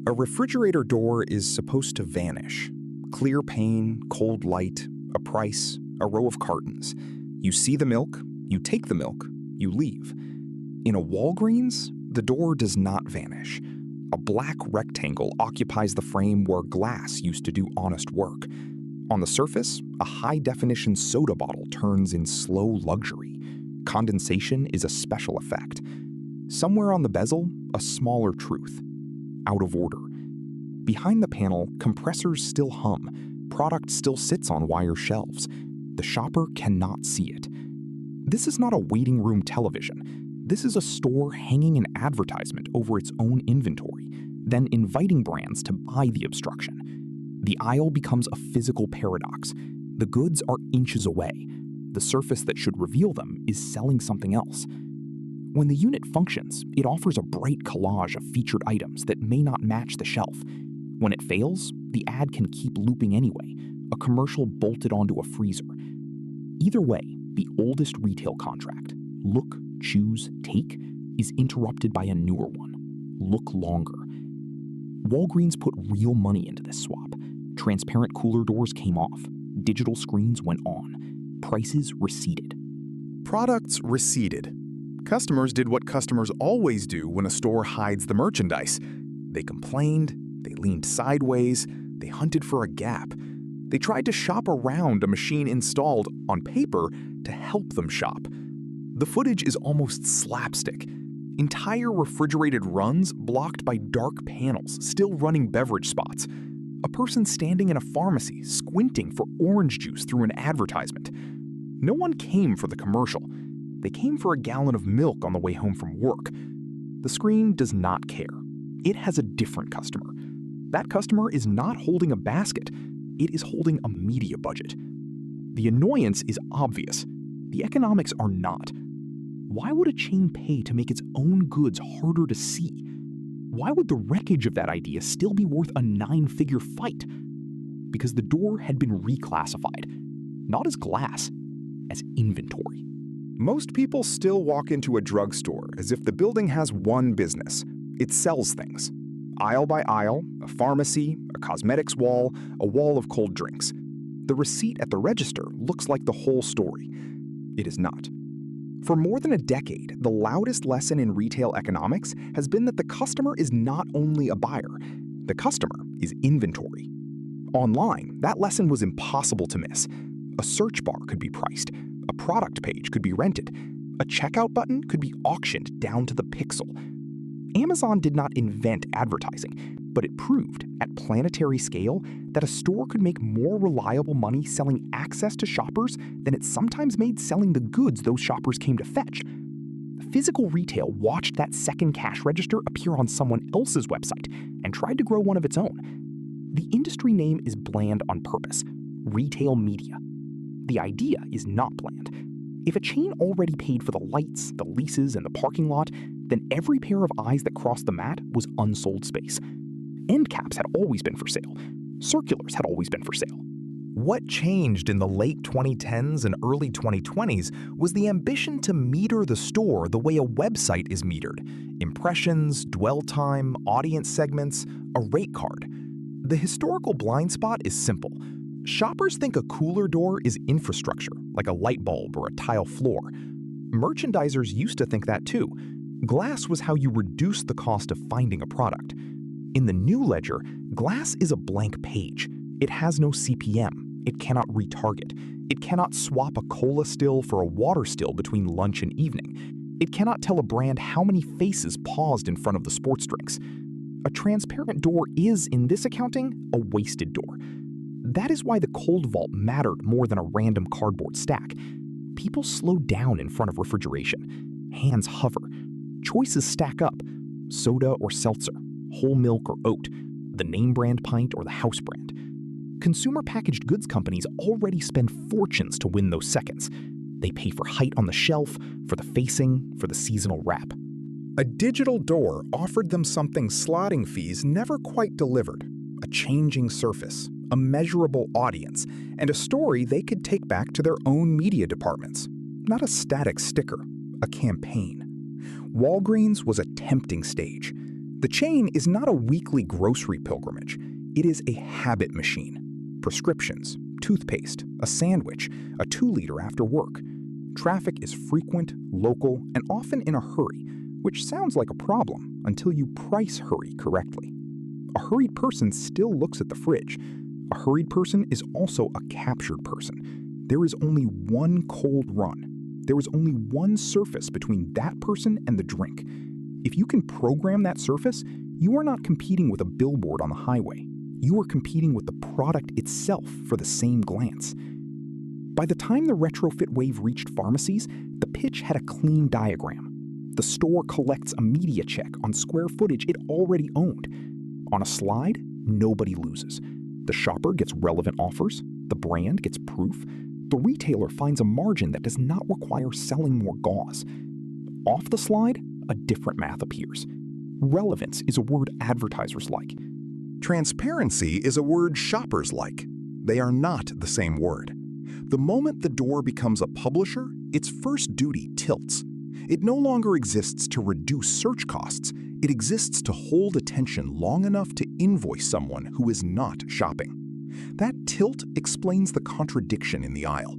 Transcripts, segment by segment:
A refrigerator door is supposed to vanish. Clear pane, cold light, a price, a row of cartons. You see the milk, you take the milk, you leave. In a Walgreens, the door does not vanish. A black rectangle occupies the frame where glass used to do honest work. On the surface, a high-definition soda bottle turns in slow luxury. Condensation is a special effect. Somewhere on the bezel, a smaller truth. Out of order. Behind the panel, compressors still hum. Product still sits on wire shelves. The shopper cannot see it. This is not a waiting room television. This is a store hanging an advertisement over its own inventory, then inviting brands to buy the obstruction. The aisle becomes a physical paradox. The goods are inches away. The surface that should reveal them is selling something else. When the unit functions, it offers a bright collage of featured items that may not match the shelf. When it fails, the ad can keep looping anyway, a commercial bolted onto a freezer. Either way, the oldest retail contract, look, choose, take, is interrupted by a newer one, look longer. Walgreens put real money into this swap. Transparent cooler doors came off. Digital screens went on. Prices receded. Products receded. Customers did what customers always do when a store hides the merchandise. They complained, they leaned sideways, they hunted for a gap. They tried to shop around a machine installed, on paper, to help them shop. The footage is almost slapstick. Entire refrigerated runs blocked by dark panels, still running beverage spots. A person standing in a pharmacy, squinting for orange juice through an advertisement. No one came for the commercial. They came for a gallon of milk on the way home from work. The screen does not care. It has a different customer. That customer is not holding a basket. It is holding a media budget. The annoyance is obvious. The economics are not. Why would a chain pay to make its own goods harder to see? Why would the wreckage of that idea still be worth a 9-figure fight? Because the door had been reclassified, not as glass, as inventory. Most people still walk into a drugstore as if the building has one business. It sells things. Aisle by aisle, a pharmacy, a cosmetics wall, a wall of cold drinks. The receipt at the register looks like the whole story. It is not. For more than a decade, the loudest lesson in retail economics has been that the customer is not only a buyer. The customer is inventory. Online, that lesson was impossible to miss. A search bar could be priced. A product page could be rented. A checkout button could be auctioned down to the pixel. Amazon did not invent advertising, but it proved, at planetary scale, that a store could make more reliable money selling access to shoppers than it sometimes made selling the goods those shoppers came to fetch. Physical retail watched that second cash register appear on someone else's website and tried to grow one of its own. The industry name is bland on purpose: retail media. The idea is not bland. If a chain already paid for the lights, the leases, and the parking lot, then every pair of eyes that crossed the mat was unsold space. End caps had always been for sale. Circulars had always been for sale. What changed in the late 2010s and early 2020s was the ambition to meter the store the way a website is metered. Impressions, dwell time, audience segments, a rate card. The historical blind spot is simple. Shoppers think a cooler door is infrastructure, like a light bulb or a tile floor. Merchandisers used to think that too. Glass was how you reduce the cost of finding a product. In the new ledger, glass is a blank page. It has no CPM. It cannot retarget. It cannot swap a cola still for a water still between lunch and evening. It cannot tell a brand how many faces paused in front of the sports drinks. A transparent door is, in this accounting, a wasted door. That is why the cold vault mattered more than a random cardboard stack. People slow down in front of refrigeration. Hands hover. Choices stack up. Soda or seltzer, whole milk or oat, the name brand pint or the house brand. Consumer packaged goods companies already spend fortunes to win those seconds. They pay for height on the shelf, for the facing, for the seasonal wrap. A digital door offered them something slotting fees never quite delivered: a changing surface, a measurable audience, and a story they could take back to their own media departments. Not a static sticker, a campaign. Walgreens was a tempting stage. The chain is not a weekly grocery pilgrimage. It is a habit machine. Prescriptions, toothpaste, a sandwich, a 2-liter after work. Traffic is frequent, local, and often in a hurry, which sounds like a problem until you price hurry correctly. A hurried person still looks at the fridge. A hurried person is also a captured person. There is only one cold run. There is only one surface between that person and the drink. If you can program that surface, you are not competing with a billboard on the highway. You are competing with the product itself for the same glance. By the time the retrofit wave reached pharmacies, the pitch had a clean diagram. The store collects a media check on square footage it already owned. On a slide, nobody loses. The shopper gets relevant offers, the brand gets proof, the retailer finds a margin that does not require selling more gauze. Off the slide, a different math appears. Relevance is a word advertisers like. Transparency is a word shoppers like. They are not the same word. The moment the door becomes a publisher, its first duty tilts. It no longer exists to reduce search costs. It exists to hold attention long enough to invoice someone who is not shopping. That tilt explains the contradiction in the aisle.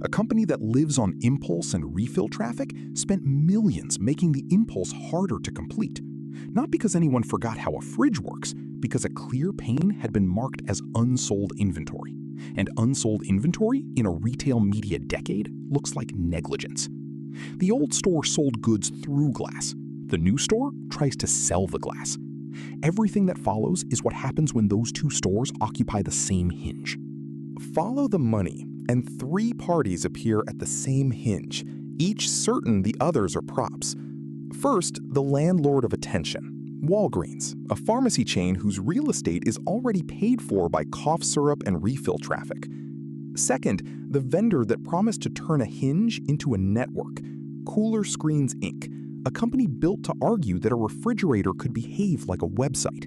A company that lives on impulse and refill traffic spent millions making the impulse harder to complete. Not because anyone forgot how a fridge works, because a clear pane had been marked as unsold inventory. And unsold inventory in a retail media decade looks like negligence. The old store sold goods through glass. The new store tries to sell the glass. Everything that follows is what happens when those two stores occupy the same hinge. Follow the money, and 3 parties appear at the same hinge, each certain the others are props. First, the landlord of attention, Walgreens, a pharmacy chain whose real estate is already paid for by cough syrup and refill traffic. Second, the vendor that promised to turn a hinge into a network, Cooler Screens Inc., a company built to argue that a refrigerator could behave like a website.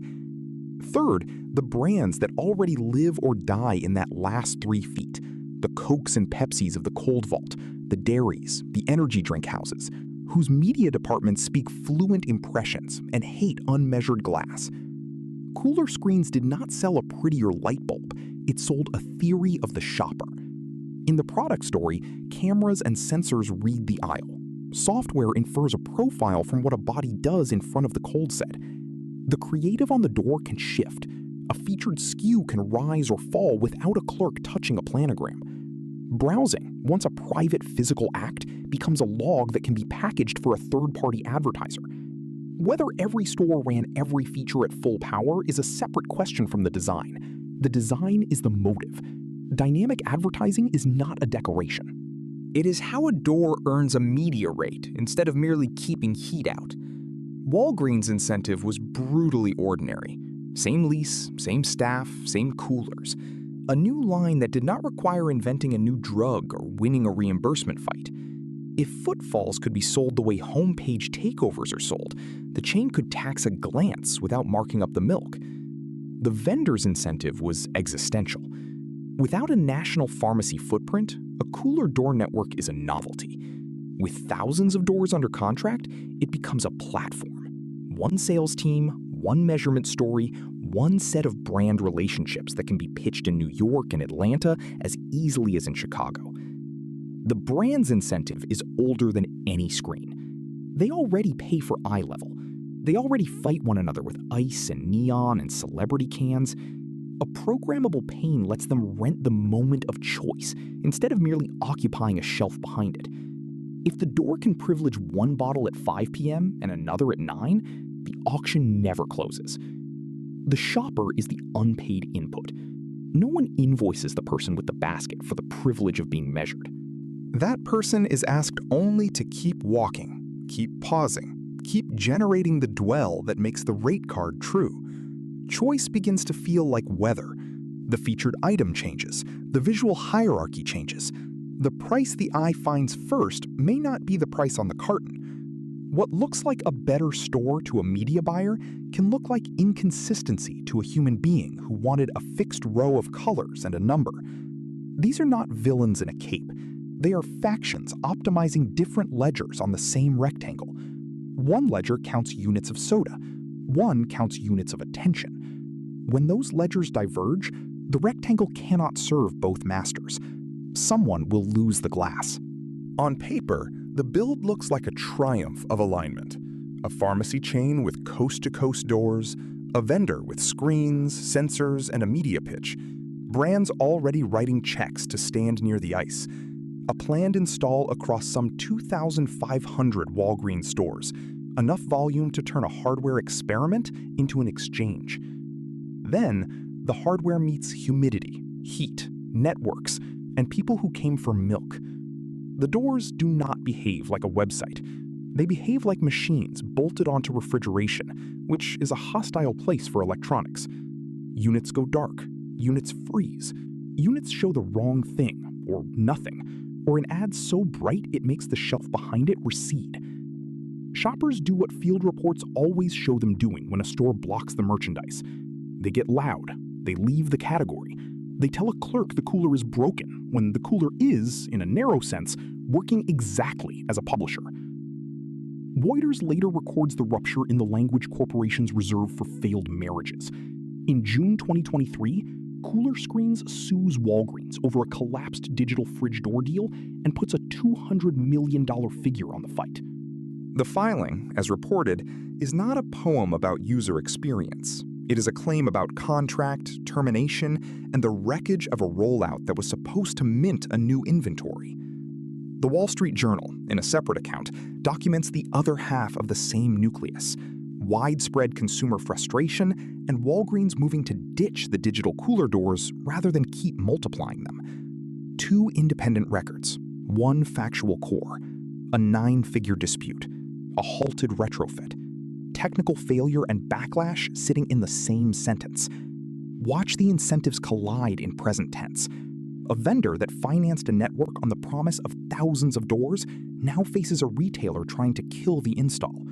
Third, the brands that already live or die in that last 3 feet, the Cokes and Pepsis of the cold vault, the dairies, the energy drink houses, whose media departments speak fluent impressions and hate unmeasured glass. Cooler Screens did not sell a prettier light bulb, it sold a theory of the shopper. In the product story, cameras and sensors read the aisle. Software infers a profile from what a body does in front of the cold set. The creative on the door can shift. A featured SKU can rise or fall without a clerk touching a planogram. Browsing, once a private physical act, becomes a log that can be packaged for a third-party advertiser. Whether every store ran every feature at full power is a separate question from the design. The design is the motive. Dynamic advertising is not a decoration. It is how a door earns a media rate instead of merely keeping heat out. Walgreens' incentive was brutally ordinary. Same lease, same staff, same coolers. A new line that did not require inventing a new drug or winning a reimbursement fight. If footfalls could be sold the way homepage takeovers are sold, the chain could tax a glance without marking up the milk. The vendor's incentive was existential. Without a national pharmacy footprint, a cooler door network is a novelty. With thousands of doors under contract, it becomes a platform. One sales team, one measurement story, one set of brand relationships that can be pitched in New York and Atlanta as easily as in Chicago. The brand's incentive is older than any screen. They already pay for eye level. They already fight one another with ice and neon and celebrity cans. A programmable pane lets them rent the moment of choice instead of merely occupying a shelf behind it. If the door can privilege one bottle at 5 p.m. and another at 9, the auction never closes. The shopper is the unpaid input. No one invoices the person with the basket for the privilege of being measured. That person is asked only to keep walking, keep pausing, keep generating the dwell that makes the rate card true. Choice begins to feel like weather. The featured item changes, the visual hierarchy changes. The price the eye finds first may not be the price on the carton. What looks like a better store to a media buyer can look like inconsistency to a human being who wanted a fixed row of colors and a number. These are not villains in a cape. They are factions optimizing different ledgers on the same rectangle. One ledger counts units of soda. One counts units of attention. When those ledgers diverge, the rectangle cannot serve both masters. Someone will lose the glass. On paper, the build looks like a triumph of alignment. A pharmacy chain with coast-to-coast doors, a vendor with screens, sensors, and a media pitch, brands already writing checks to stand near the ice, a planned install across some 2,500 Walgreens stores, enough volume to turn a hardware experiment into an exchange. Then, the hardware meets humidity, heat, networks, and people who came for milk. The doors do not behave like a website. They behave like machines bolted onto refrigeration, which is a hostile place for electronics. Units go dark, units freeze, units show the wrong thing, or nothing, or an ad so bright it makes the shelf behind it recede. Shoppers do what field reports always show them doing when a store blocks the merchandise. They get loud, they leave the category, they tell a clerk the cooler is broken when the cooler is, in a narrow sense, working exactly as a publisher. Reuters later records the rupture in the language corporations reserve for failed marriages. In June 2023, Cooler Screens sues Walgreens over a collapsed digital fridge door deal and puts a $200 million figure on the fight. The filing, as reported, is not a poem about user experience. It is a claim about contract, termination, and the wreckage of a rollout that was supposed to mint a new inventory. The Wall Street Journal, in a separate account, documents the other half of the same nucleus: widespread consumer frustration and Walgreens moving to ditch the digital cooler doors rather than keep multiplying them. Two independent records, one factual core, a 9-figure dispute, a halted retrofit, technical failure and backlash sitting in the same sentence. Watch the incentives collide in present tense. A vendor that financed a network on the promise of thousands of doors now faces a retailer trying to kill the install.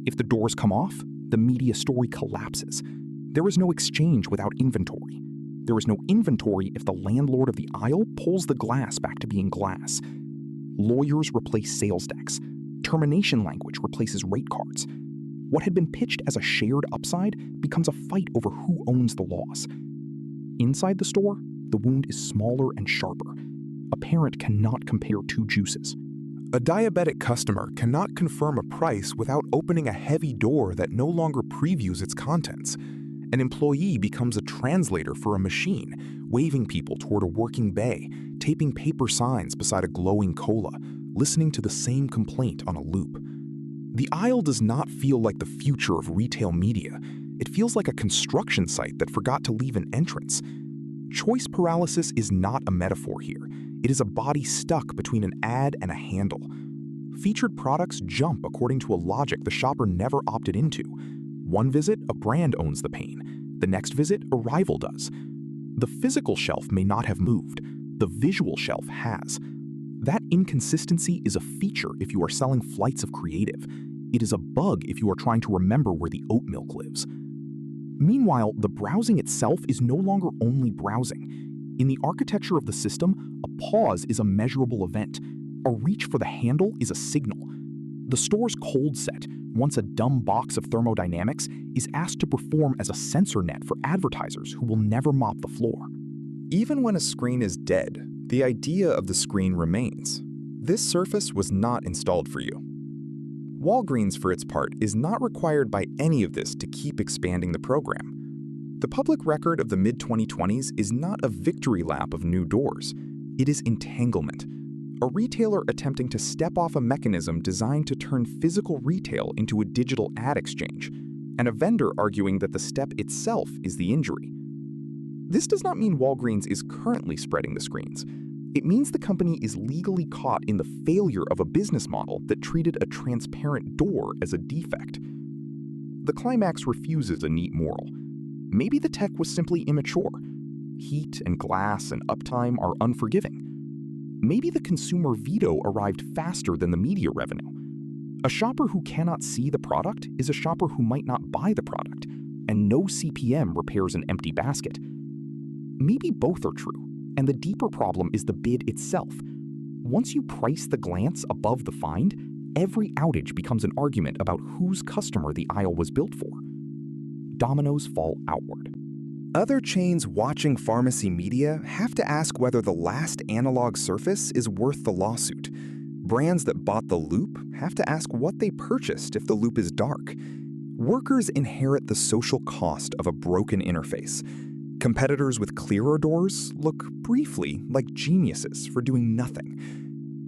If the doors come off, the media story collapses. There is no exchange without inventory. There is no inventory if the landlord of the aisle pulls the glass back to being glass. Lawyers replace sales decks. Termination language replaces rate cards. What had been pitched as a shared upside becomes a fight over who owns the loss. Inside the store, the wound is smaller and sharper. A parent cannot compare two juices. A diabetic customer cannot confirm a price without opening a heavy door that no longer previews its contents. An employee becomes a translator for a machine, waving people toward a working bay, taping paper signs beside a glowing cola, listening to the same complaint on a loop. The aisle does not feel like the future of retail media. It feels like a construction site that forgot to leave an entrance. Choice paralysis is not a metaphor here. It is a body stuck between an ad and a handle. Featured products jump according to a logic the shopper never opted into. One visit, a brand owns the pain. The next visit, a rival does. The physical shelf may not have moved. The visual shelf has. That inconsistency is a feature if you are selling flights of creative. It is a bug if you are trying to remember where the oat milk lives. Meanwhile, the browsing itself is no longer only browsing. In the architecture of the system, a pause is a measurable event. A reach for the handle is a signal. The store's cold set, once a dumb box of thermodynamics, is asked to perform as a sensor net for advertisers who will never mop the floor. Even when a screen is dead, the idea of the screen remains. This surface was not installed for you. Walgreens, for its part, is not required by any of this to keep expanding the program. The public record of the mid-2020s is not a victory lap of new doors. It is entanglement. A retailer attempting to step off a mechanism designed to turn physical retail into a digital ad exchange, and a vendor arguing that the step itself is the injury. This does not mean Walgreens is currently spreading the screens. It means the company is legally caught in the failure of a business model that treated a transparent door as a defect. The climax refuses a neat moral. Maybe the tech was simply immature. Heat and glass and uptime are unforgiving. Maybe the consumer veto arrived faster than the media revenue. A shopper who cannot see the product is a shopper who might not buy the product, and no CPM repairs an empty basket. Maybe both are true, and the deeper problem is the bid itself. Once you price the glance above the find, every outage becomes an argument about whose customer the aisle was built for. dominoes fall outward. Other chains watching pharmacy media have to ask whether the last analog surface is worth the lawsuit. Brands that bought the loop have to ask what they purchased if the loop is dark. Workers inherit the social cost of a broken interface. Competitors with clearer doors look briefly like geniuses for doing nothing.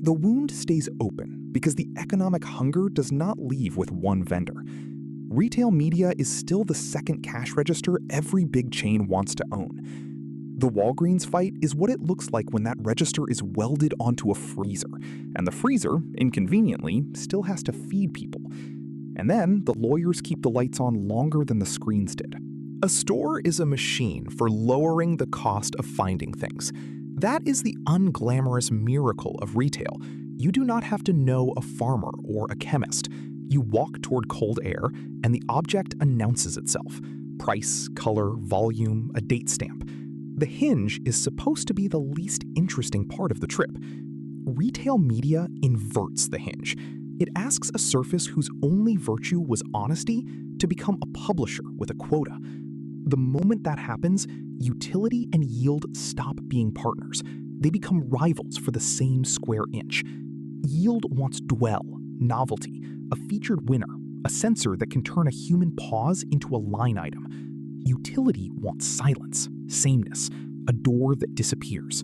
The wound stays open because the economic hunger does not leave with one vendor. Retail media is still the second cash register every big chain wants to own. The Walgreens fight is what it looks like when that register is welded onto a freezer, and the freezer, inconveniently, still has to feed people. And then the lawyers keep the lights on longer than the screens did. A store is a machine for lowering the cost of finding things. That is the unglamorous miracle of retail. You do not have to know a farmer or a chemist. You walk toward cold air, and the object announces itself. Price, color, volume, a date stamp. The hinge is supposed to be the least interesting part of the trip. Retail media inverts the hinge. It asks a surface whose only virtue was honesty to become a publisher with a quota. The moment that happens, utility and yield stop being partners. They become rivals for the same square inch. Yield wants dwell, novelty, a featured winner, a sensor that can turn a human pause into a line item. Utility wants silence, sameness, a door that disappears.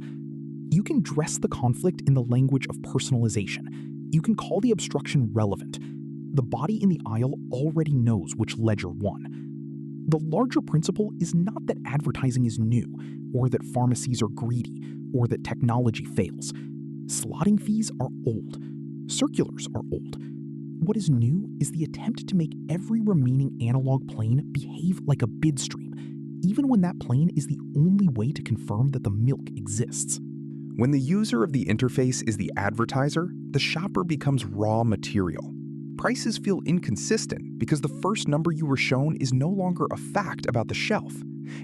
You can dress the conflict in the language of personalization. You can call the obstruction relevant. The body in the aisle already knows which ledger won. The larger principle is not that advertising is new, or that pharmacies are greedy, or that technology fails. Slotting fees are old. Circulars are old. What is new is the attempt to make every remaining analog plane behave like a bid stream, even when that plane is the only way to confirm that the milk exists. When the user of the interface is the advertiser, the shopper becomes raw material. Prices feel inconsistent because the first number you were shown is no longer a fact about the shelf.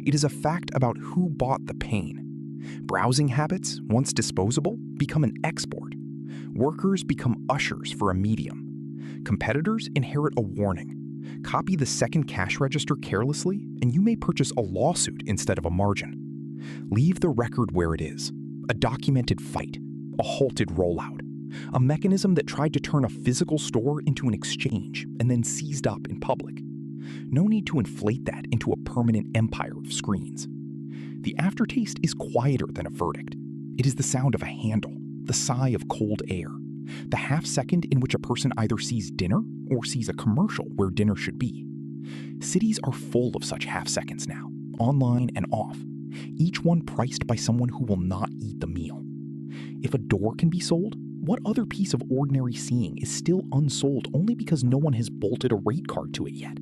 It is a fact about who bought the pain. Browsing habits, once disposable, become an export. Workers become ushers for a medium. Competitors inherit a warning. Copy the second cash register carelessly, and you may purchase a lawsuit instead of a margin. Leave the record where it is. A documented fight, a halted rollout, a mechanism that tried to turn a physical store into an exchange and then seized up in public. No need to inflate that into a permanent empire of screens. The aftertaste is quieter than a verdict. It is the sound of a handle, the sigh of cold air, the half second in which a person either sees dinner or sees a commercial where dinner should be. Cities are full of such half seconds now, online and off, each one priced by someone who will not eat the meal. If a door can be sold, what other piece of ordinary seeing is still unsold only because no one has bolted a rate card to it yet?